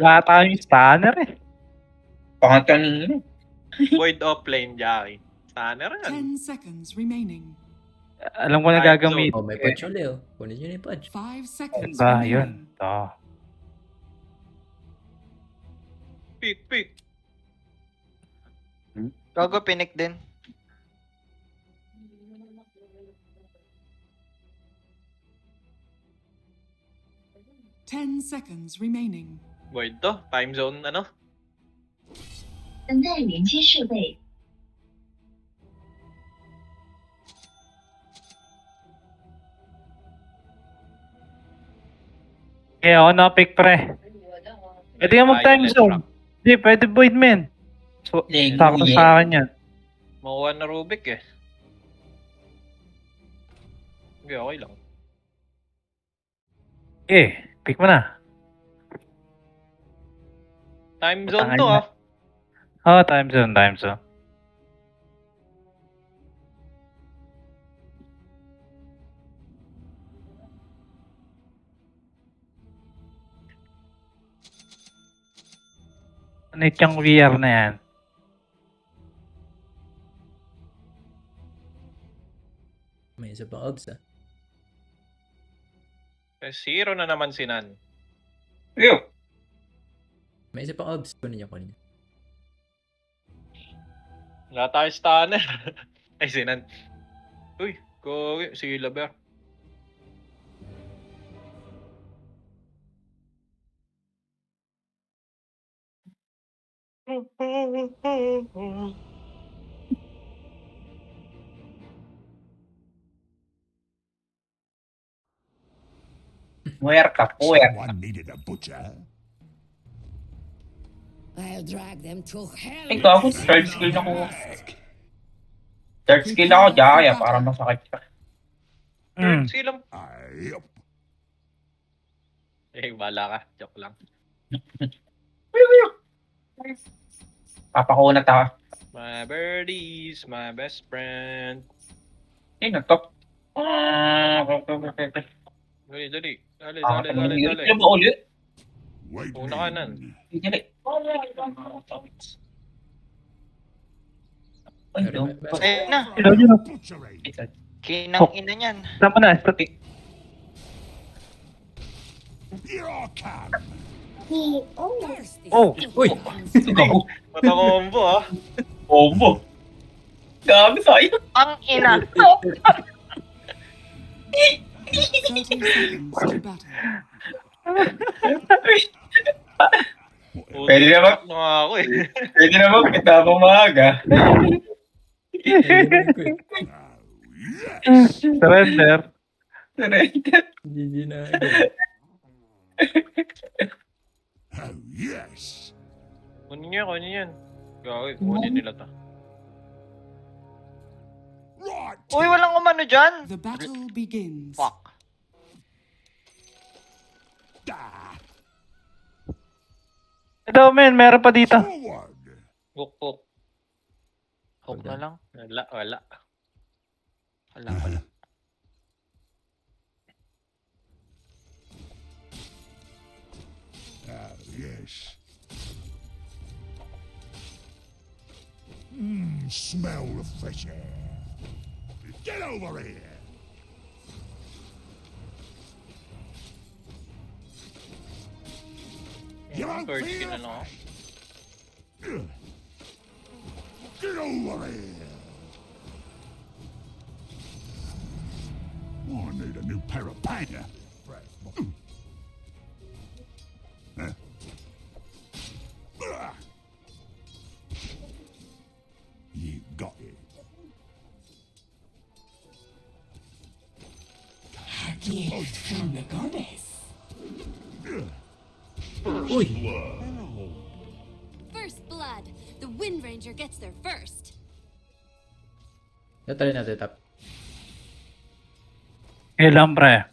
Wala tayong stunner eh. Pangat kanina. Void offlane, Jackie. Stunner yan. 10 seconds remaining. Alam ko na Time gagamitin. Oh, may patch ulit oh. Kunin nyo na yung patch. 5 Yun seconds ba? remaining. Yun. Ito. Pick. Gago, pinik din. Ten seconds remaining. Void to. Time zone, ano? 等待连接设备。 Eh, ako na-pick pre. Pwede ka mag-time Violet zone. rock. Hindi, pwede void man. So, Lego sakto yan. sa akin yan. Makuha na Rubik eh. Okay, okay lang. Eh, pick mo na. Time zone Patangay to na. Oh, time zone, time zone. Ano yung VR na yan? May isa pang obs ah. Zero na naman si Nan. Yo. May isa pang obs. Kunin nyo. Wala tayo stunner. Ay, si Nan. Uy, si Laber. Puerta. Someone needed a butcher. I'll drag them to hell. Ay, gago. Third skill na ko. Third skill ako, Jaya. Parang masakit ka. Hmm. Third skill lang. Yup. Eh, bala ka. Joke lang. Papakunat ako. My birdies, my best friend. Eh, nagtop. Dali. Dali. Ano ba ulit? Wait. Una kanan. Dali. Ay, no. Ayun na. Butchery. Kinang ina niyan. Saan mo na? Static. Here I come. Oh! Uy! Gago. Mata combo ah. Combo. Gago sa'yo. Ang ina. 30 seconds to battle. Pwede naman. Na nga ako eh. Pwede naman. Kita mo maaga. Yes. Surrender. GG na agad. Oh, yes. Kunin yan. Gawin, kunin nila to. Right. Uy, walang umano dyan. The battle begins. Fuck. Da. Ito, men. Meron pa dito. Forward. Hook. Hook na lang. Wala. Wala. Oh, yes. Smell the fresh air. Get over here. You don't Third feel skill na lang ako. Get over here. Oh, I need a new pair of pants. You got it. Gift from the goddess. Uy! First blood. The Wind Ranger gets there first. Try natin tap. Kailan, pre?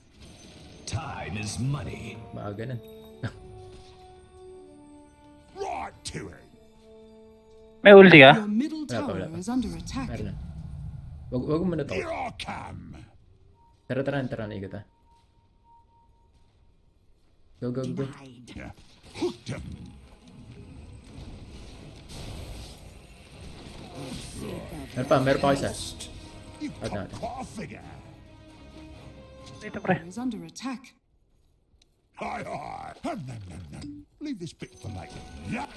Time is money. Baka ganun. Right to it. May ulti ka? Your middle Wala pa, tower wala pa. is under attack. Meron na. Wag mo na to. Here I come. Tara na ikot ah. Go. Yeah. Hooked him. Meron pa isa. You Wait, no. got quite a figure. Dito, pre. Is under attack. Hi, hi. Nom, nom, nom, nom. Leave this bit for later. Yeah.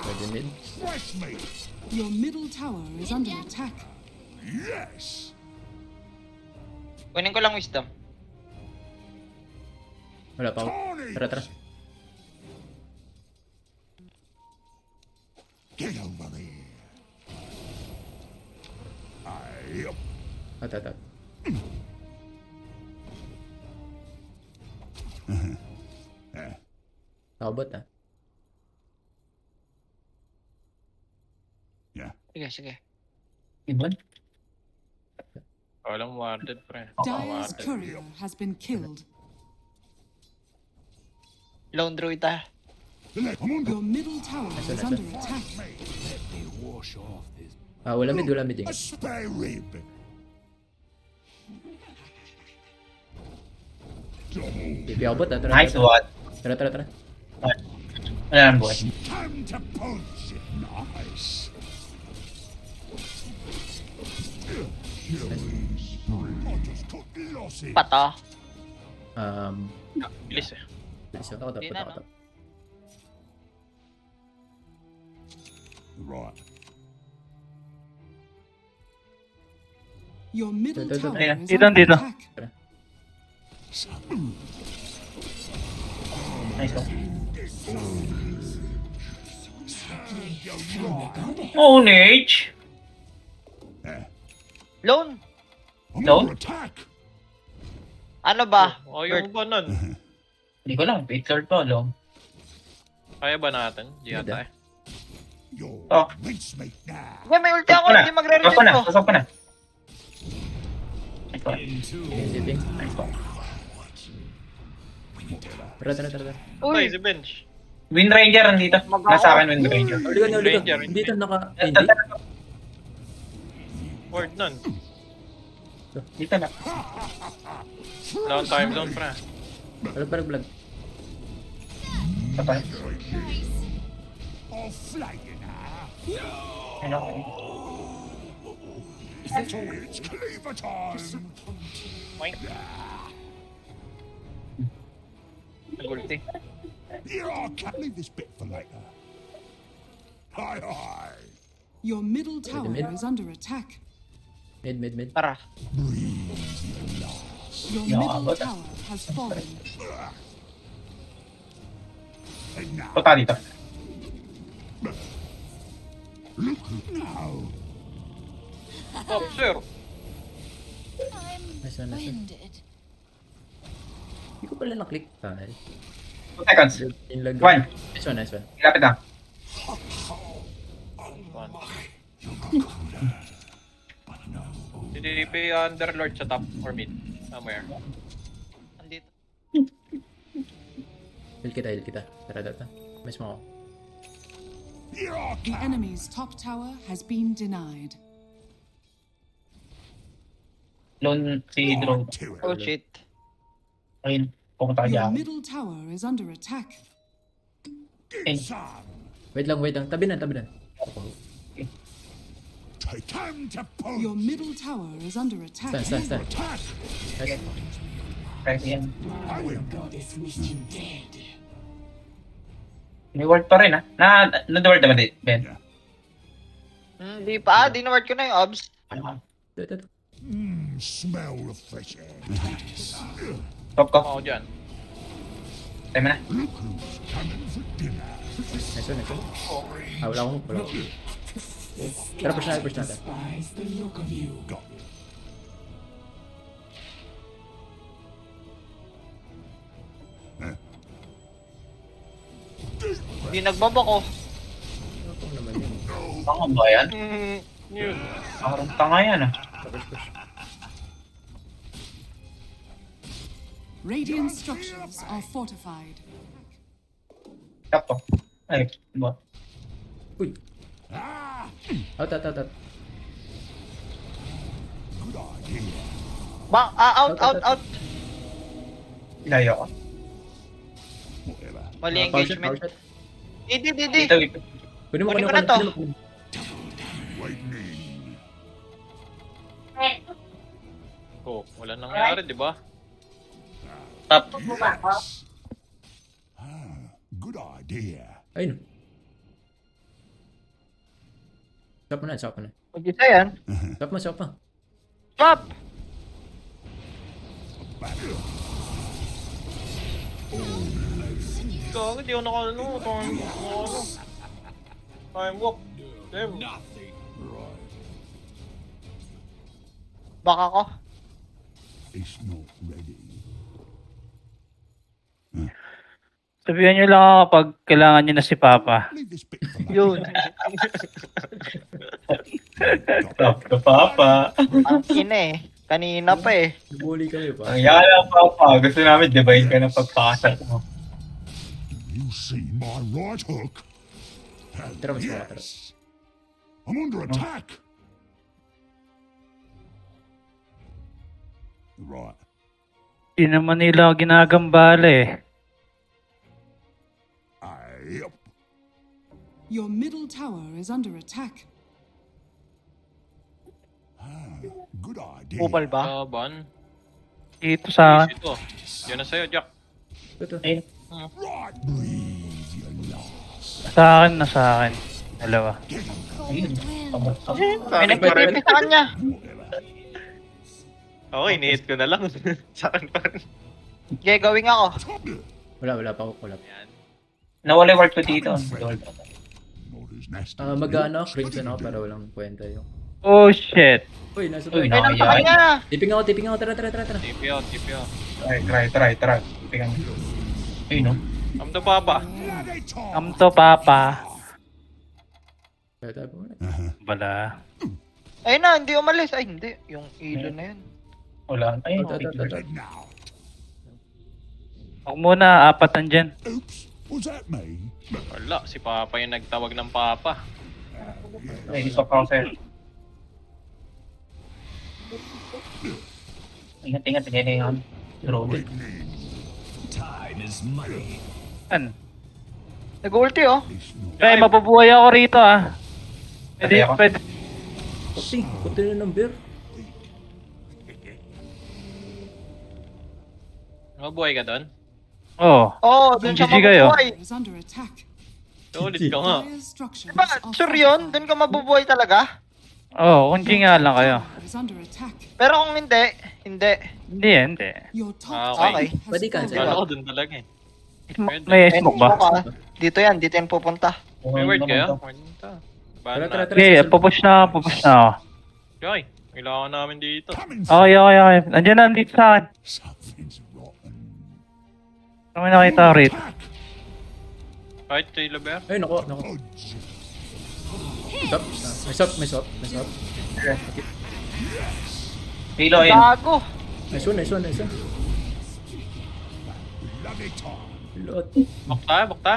Pwede mid. Fresh meat. Your middle tower is under attack. Yes. Kunin ko lang wisdom. Wala pa ako. Tara, tara. Get over here. Yep. At. Nakabot ah. Yeah. Sige, sige. Ibon? Walang warded, pre. Dire's Warded. courier has been killed. Lone druid ah. Come on. Your middle tower is under attack. Wala mid A spare rib. Double. Pipi ako bot ah. Tara, Nice tara. one. Tara. Wala nang buhay. Time to punch it. Nice. Killing spree. I just took losses. Pata. Bilis eh. Ako Di na, no? Right. Your middle Dito, tower dito. is Dito, under dito. attack. Nice one. You're right. Oh, Nage! Lone. I'm No? under attack. Ano ba? Ayaw mo ba nun? Hindi ko lang. Pit card pa, long. Kaya ba natin? Di Hindi. yata eh. You're Oh. mincemeat now. Sige, may ulti ako. Pasok Hindi magre-reject ko na. ko. Pasok ko na. Nice one. Sitting. Nice one. Tara. Ay, Uy, si Bench. Wind Ranger nandito. Nasa akin Wind Ranger. Ulikan. Ranger. Dito naka... Hindi. Ward nun. Dito na. Wala akong time zone, pre. Balag. Patay. I'll flay you now. Ano? It's cleaver time. Nag-ulti. Here I can leave this bit for later. Hi. Your middle tower mid. is under attack. Mid. tara. Your Yeah, middle but- tower has fallen. And now, Punta dito. look now. Oh, sir. Nice one. Winded. Hindi ko pala na-click. Ay. 2 seconds. Yung lag. 1. Nice one. Lapit lang. DDP Underlord sa top or mid. Somewhere. Andito. Heal kita. Tara. Mas mo ako. Here I The come. enemy's top tower has been denied. Lone si drone. To it. Oh shit. Ayun. Pumunta ka Your dyan. middle tower is under attack. Ayun. Son, Wait lang. Tabi na. take time to punch. Your middle tower is under attack. Stand. Attack. Nice. Press yan. I will. May ward pa rin ha. Na-ward naman din, Ben. Hindi pa. Dinaward ko na yung obs. Ito. Smell refreshing. Top ko. Ako dyan. Tayo mo na. Look who's coming for dinner. Nice one. Wala akong hook. Tara, push natin. Got it. Hindi nagbabako. Ako naman yun. Tanga ba yan? Yun. Parang tanga yan ah. Push. Radiant structures are fortified. Top ko. Ay, bot. Uy. Ah, Out. good idea. Out. Ilayo ko. Whatever. Mali Power shot, engagement. power shot. Hindi. Dito, dito. Kunin mo, Kunin kunin ko mo, na to. kunin mo. Lightning. Oh, wala nangyari, di ba? Top. Good idea. Ayun. Stop mo na, stop mo na. Mag-isa yan. Stop mo, stop mo. Pop! Gago, di ako naka-ano. Time walk. Damn. Baka ko. It's not ready. Sabihan nyo lang ako pag kailangan nyo na si Papa. Leave this bit for later. Yun. Top to Papa. Ang ina eh. Kanina pa eh. Nabuli kami pa. Ang yala, Papa. Gusto namin divide ka ng pagpasok mo. You see my right hook? Tara, mas mga tara. Yes. I'm under attack. Right. Di naman nila ako ginagambala eh. Yep. Your middle tower is under attack. Good idea. Kupal ba? Laban. Dito sa akin. Ito. Yan na sa'yo, Jack. Ito. Ayun. Right. Breathe your last. Sa akin. Dalawa. Ayun. May nagpipipis sa kanya. Okay, ni-hit ko na lang. Sa akin pa rin. Okay, gawin ako. Wala pa ako. Wala pa. Yan. Nawala yung work ko dito. Nawala. Not as nasty. Mag-ano, crimson ako para walang kwenta yung... Oh shit. Uy, nasa Uy, to. May nang sa kanya. Tipping ako. Tara. TP out, TP out. Try. Tingnan mo. Ayun, no? I'm the papa. Bloody time. Come to Papa. Kaya tayo po muna. Bala. Ayun na, hindi umalis. Ay, hindi. Yung ilo na yun. Wala. Ayun. Ito. Dead now. Huwag muna, apat nandyan. Oops. Was that me? Wala, si papa yung nagtawag ng papa. Ay, isa pa ako sa'yo. Ingat, pinilihan. Robin. An? Nag-ulti oh. It's not. Ay, mabubuhay ako rito ah. Pwede ako. Pwede. Puti na ng beer. Mabuhay ka doon? Oo. Oo, dun siya GG kayo. mabubuhay. Is under attack. Solid ka nga. Dire's structures Diba, are sure yun? Dun ka mabubuhay talaga? Oo, kung nga lang kayo. Is under attack. Pero kung hindi. Hindi. Your top Ah, tower okay. has Pwede cancel. Kala fallen. ko doon talaga eh. May smoke ba? Dito yan pupunta. May word kayo? Word nito. Paano Tara. na? Okay, pupush na ako. Okay, kailangan namin dito. Come Okay. Nandito sa akin. Something's rotten. Kami nakita ko rito. Attack. Fight, Taylor Bear. Ay, nako. Fudge. Stop. May stop. Hilo, ayun. Gago. Nice one. Bloody time. Lot. Bukta.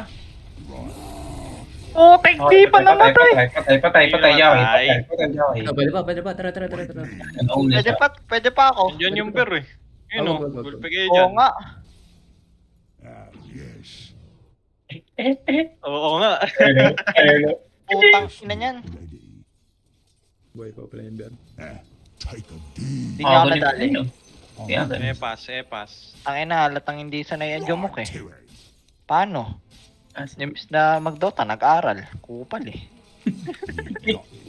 Oh, di pa namatay. Patay, yawi. Patay. Pwede pa. Tara. Pwede pa ako. Diyan yung bear eh. Yun Oo, o, go. gulpe kayo Oo dyan. nga. Yes. Oo nga. Putang ina niyan. Ready. Boy pa pala yung beer. Take a deep. Hindi niya ako nadali. Yan. Epas. Ang ina, halatang hindi sanay ang jumok eh. To it. Paano? Imbis na mag-Dota, nag-aral. Kupal eh.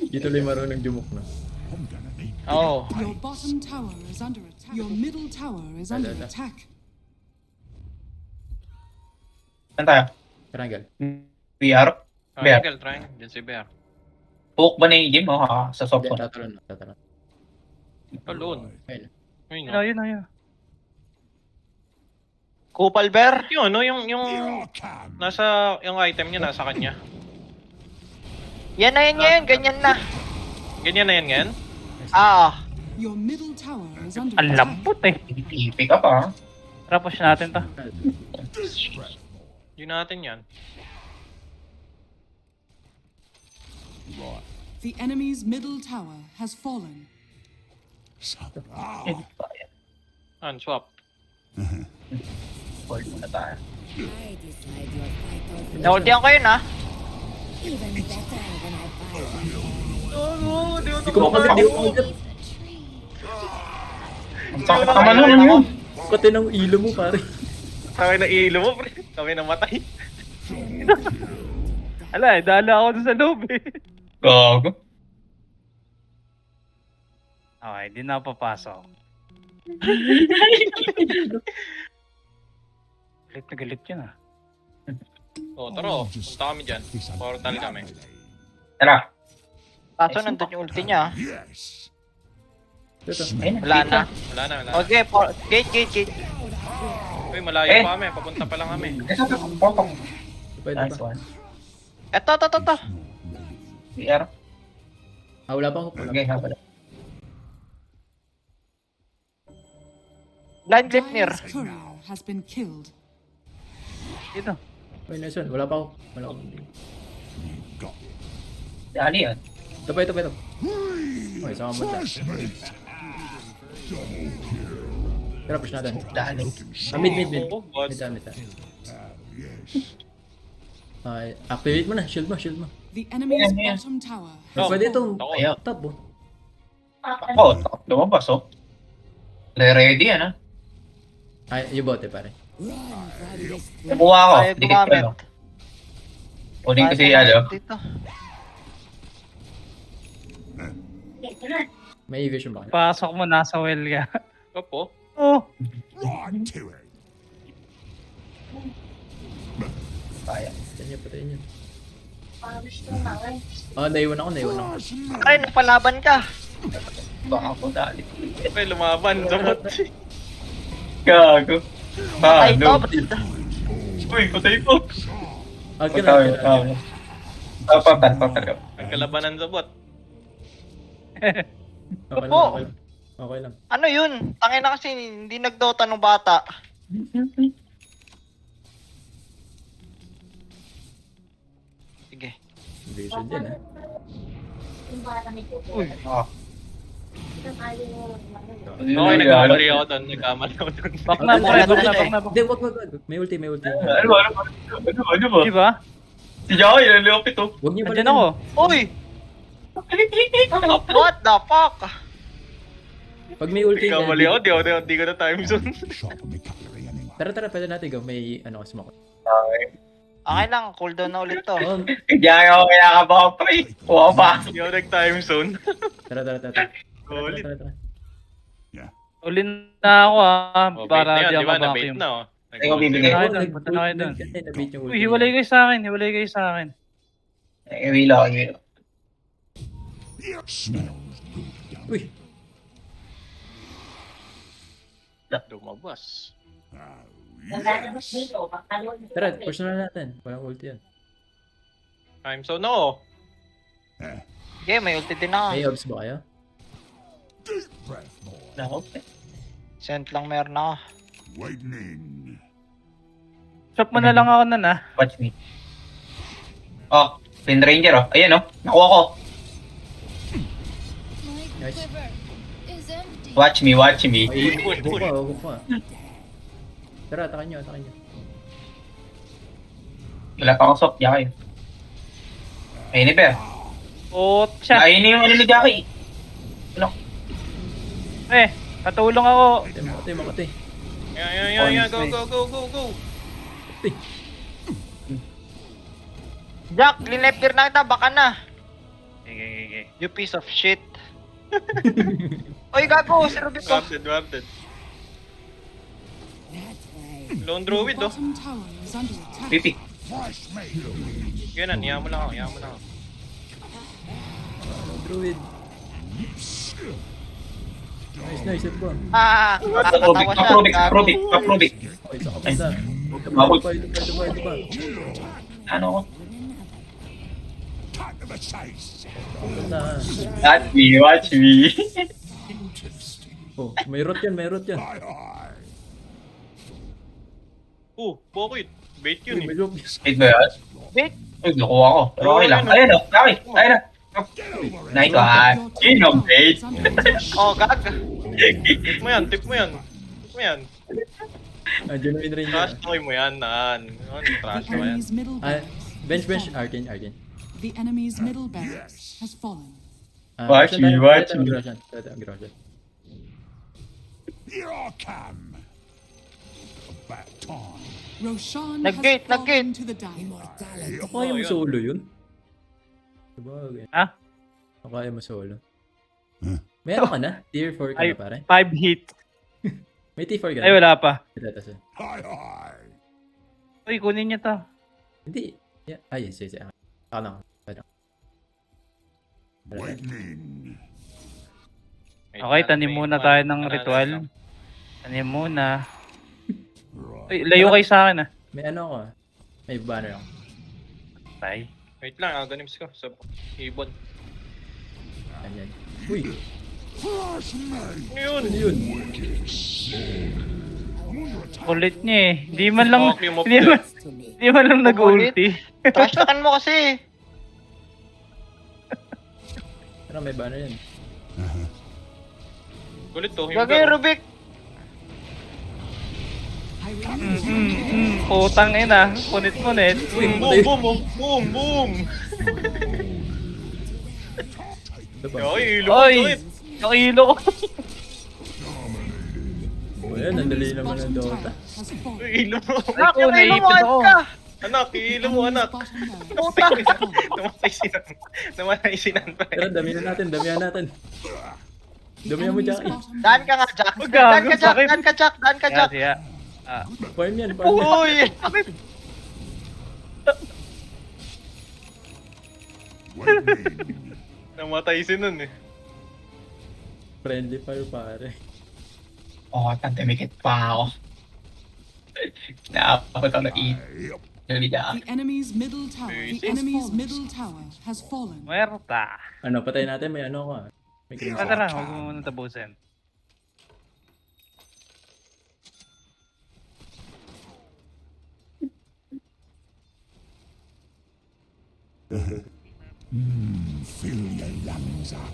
Dito lang marunong jumok na. I'm gonna need. Oo. Your bottom tower is under attack. Your middle tower is under Ala. attack. Saan tayo? Triangle. VR? Bear. Triangle. Diyan si Bear. Poke ba na yung gym? Sa soft phone. Tataran. Alone. Ayun. Ayun. Kupal bear. Yung ano, yung Here I come. nasa, yung item niya nasa kanya. Yan na yan ngayon, ganyan na. Ganyan na yan ngayon? Ah, Your middle tower is under Ang attack. lambot eh. Pick up ah. Tara, push natin to. Yun natin yan. Right. The enemy's middle tower has fallen. Swap. Hold muna tayo. I decide your vital Naultihan ko yun ha. even better when I fire. Hindi ko makagat, hindi ko makagat. Ang sakit naman nun yun. Pati ng ilo mo, pare. Kami na ilo mo, pre. Kami na matay. Ala, dala ako dun sa loob eh. Gago. Okay, di na ako papasok. Galit na galit yun ah. O, tara o. Punta kami dyan. Portal kami. Tara. Kaso nandun yung ulti niya. Yes. Ito. Ayun, Wala na. Wala na, wala na. Okay, gate. Uy, malayo Eh. pa kami. Papunta pa lang kami. Ito, potong. Pwede Nice pa. one. Eto. PR. Wala pa ako. Wala Okay, pa. habala. Blind Gleipnir. Dire's courier has been killed. Dito. Wait, nice one. Wala pa ako. Wala ako. Dali yan. Ito pa. Okay, sama mo na. Fresh meat. Tara, push natin. Dali. Mid. Oh, God. Mid. Activate mo na. Shield mo. The enemy's Yeah. bottom tower. Oh, Pwede itong ako. Ayaw. top, oh. Ako, lumabas oh. Ready yan ah. Ay, yung bote, pare. Run from this Nakuha ako. Ayaw Dikit ko gumamit. lang. Kunin ko si ano. Dito. May vision ba? Pasok mo, nasa well ka. Opo. Oh, Right to it. Kaya. Patayin niya. Naiwan ako. Fresh meat. Ay, napalaban ka. Baka po dali. Uy, lumaban. Damot. Gago. Ay, no. top. Uy, patay po. Alkin Patay. na. Patal. Nagkalabanan sa bot. Okay lang. Ano yun? Tangin na kasi hindi nagdota nung bata. Sige. Vision din, eh. Oh. Okay, nagkamali ako doon. Nagkamali ako doon. back na, pre, back na. Hindi, wag. May ulti. Ano ba? Di ba? Si Jao, ilalapit oh. Wag niyo Andiyan ako. Uy! What the fuck? Pag may ulti, Nagkamali ako. Di ko na time zone. Sharpen my cutlery anyway. Tara, pwede natin go. May, smoke. Okay lang, cooldown na ulit to. Oh, Kaya ako kaya ka baka pre. Kuha pa. Hindi ako nag-time zone. tara. Ulit. Tara. Ulin na ako ah, Oh, bait para na yan, di di ako ba? Na-bait ma-vacuum. na oh. Ikaw bibigay. Ay, doon, punta na kayo doon. Nabit yung ulti. Uy, hiwalay kayo sa akin. Iwila. Smells good. Uy, Lumabas. Yes. tara, push na natin. Walang ulti yan. Time zone no. Okay, may ulti din ako. May obs ba kayo? Deep breath, boy. Nako. Sent lang meron ako. Widening. Shop mo na lang ako nun ah. Watch me. Oh, Pin Ranger oh. Ayan oh. Nakuha ko. My Nice. quiver is empty. Watch me. Ay, Push. huwag pa. Tara, atakan nyo. Wala pa akong soft. Jackie. Ayun ni Per. Oh, siya. Ayun yung ano ni Jackie. Patulong ako. Makati. Yeah. Go. Jack, linepir na kita, baka na. Okay. You piece of shit. Oy, gago, si Rubik ko. Warded. That way. Lone Your Druid oh. bottom tower is under attack. Pipi. Fresh meat. Ganun, iyahan mo lang ako. Druid. Nice. Ito ba? Approve it. Okay, sa kapanda. Ito ba? Ano ko? Cut to the chase. Kapanda. Watch me. Oh, may root yan. Aye. Bakit? Bait Uy, yun may eh. root. Wait ba yan? Wait. Uy, nakuha ko. Pero okay lang. Ayun o. Jackie. Ayun na. Nice one. Yun ang bait. Oh, gag. Tip mo yan. Genuine rin Trash yun. toy mo yan, Nan. Ano, The trash mo yan. enemy's middle Ah, barracks. bench, has fallen. Arcane. The enemy's middle barracks has fallen. Watch me, watch me. Groshan. Here I come. About time. Roshan Nag-gate, has fallen nag-gate. to the dire. Kaya mo solo yun? Sabagay. Ha? Kaya mo solo. Huh? Meron ka na? Tier 4 ka Ay, na pare? 5 hit. May Tier 4 ka na? Ay, wala pa. Ito. Hi, hi. Uy, kunin niya to. Hindi. Yeah. Ay, yes. Ako na. Lightning. Wait Okay, lang, tanim may muna one. tayo ng Ano, ritual. ano, ano. Tanim muna. Right. Uy, layo kayo sa akin ah. May ano ako ah. May banner ako. Bye. Wait lang, ganims ko sa ibon. Ganyan. Uy! Flash me. Ano yun? Ano yun? Kulit niya eh. Hindi man lang, Okay, mo hindi man, To me. hindi man lang nag-ulti. Trash talkan mo kasi. Ano may banner yan? Kulit to, yung Gagay, garo. Rubik. Putang ina. Punit-punit. Boom, boom, boom, boom. Ito ba? Ay, ilo Oy! ko it. Nakilo ko. O yan, nandali naman ng Bottom Dota. tower has fallen. Ay, ilo mo. Anak, Ito, yung ilo mo, naipit ano ako. ka? Anak, ilo mo, Enemy's anak. bottom barracks has fallen. Namatay sinan. Namatay sinan pa Pero rin. damihan natin. The Damihan mo, enemy's Jackie. bottom Daan ka nga, Jack. Oh, Daan ka, gago, Jack. sakit. Daan ka, Jack. Daan ka, Kaya Jack. siya. Ah, Farm yan. Uy! Lightning. Namatay sinan eh. Friendly fire pare. Oh, tandemikit pa ako. Naabot ako ng eat. Yep. Nalida. The enemy's middle tower. Please. The enemy's middle tower has fallen. muerta. Ano, patay natin. May ano ko ah. May green Tara, tara. Huwag mo muna tapusin. Fill your lungs up.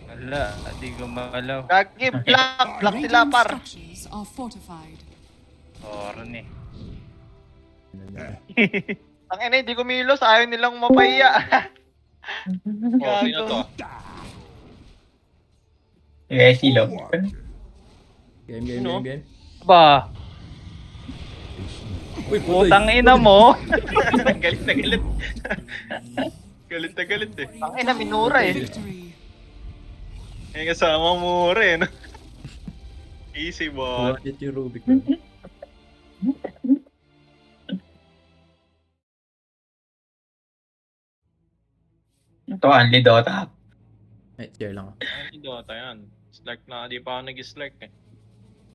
Wala, di ko makalaw. Gagi, black. Black sila, Radiant par. structures are fortified. Orne. Ang ina, hindi kumilos. Ayaw nilang mapaya. Oh, sino to? Eh, silo. Game. Ba, Uy, putang ina mo. Galit na galit. Galit na galit eh. Ang ina, minura eh. Victory. May kasama mo rin. Easy bot. Bakit yung Rubik? Ito, only Dota. Ay, share lang ako. Ano si Dota yan? Slack na, di pa ako nag-slack eh.